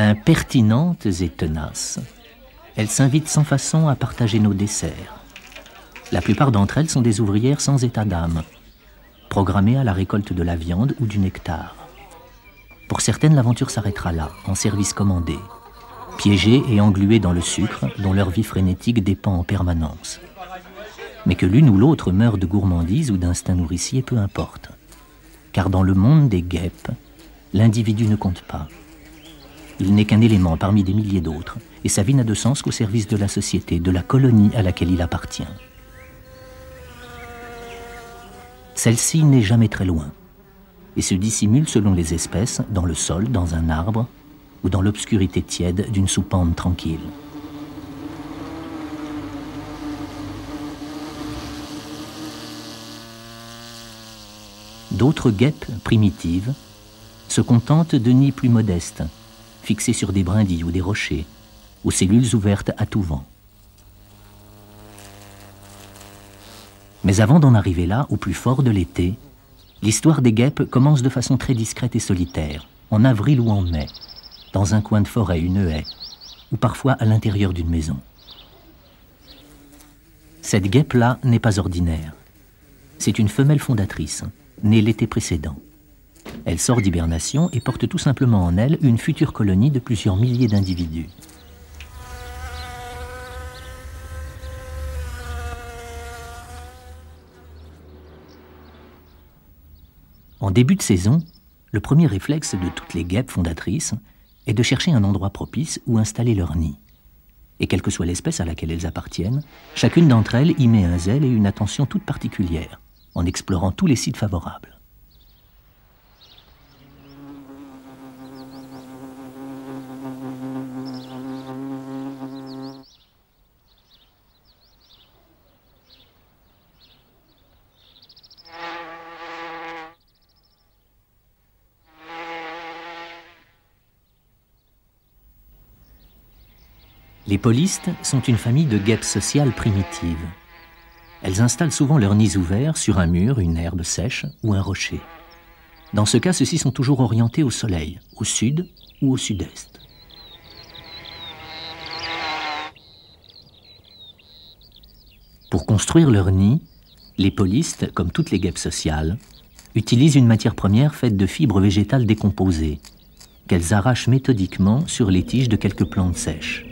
Impertinentes et tenaces, elles s'invitent sans façon à partager nos desserts. La plupart d'entre elles sont des ouvrières sans état d'âme, programmées à la récolte de la viande ou du nectar. Pour certaines, l'aventure s'arrêtera là, en service commandé, piégées et engluées dans le sucre dont leur vie frénétique dépend en permanence. Mais que l'une ou l'autre meure de gourmandise ou d'instinct nourricier, peu importe. Car dans le monde des guêpes, l'individu ne compte pas. Il n'est qu'un élément parmi des milliers d'autres, et sa vie n'a de sens qu'au service de la société, de la colonie à laquelle il appartient. Celle-ci n'est jamais très loin, et se dissimule selon les espèces, dans le sol, dans un arbre, ou dans l'obscurité tiède d'une soupente tranquille. D'autres guêpes primitives se contentent de nids plus modestes, fixés sur des brindilles ou des rochers, aux cellules ouvertes à tout vent. Mais avant d'en arriver là, au plus fort de l'été, l'histoire des guêpes commence de façon très discrète et solitaire, en avril ou en mai, dans un coin de forêt, une haie, ou parfois à l'intérieur d'une maison. Cette guêpe-là n'est pas ordinaire. C'est une femelle fondatrice, née l'été précédent. Elle sort d'hibernation et porte tout simplement en elle une future colonie de plusieurs milliers d'individus. En début de saison, le premier réflexe de toutes les guêpes fondatrices est de chercher un endroit propice où installer leur nid. Et quelle que soit l'espèce à laquelle elles appartiennent, chacune d'entre elles y met un zèle et une attention toute particulière, en explorant tous les sites favorables. Les polistes sont une famille de guêpes sociales primitives. Elles installent souvent leurs nids ouverts sur un mur, une herbe sèche ou un rocher. Dans ce cas, ceux-ci sont toujours orientés au soleil, au sud ou au sud-est. Pour construire leur nid, les polistes, comme toutes les guêpes sociales, utilisent une matière première faite de fibres végétales décomposées, qu'elles arrachent méthodiquement sur les tiges de quelques plantes sèches.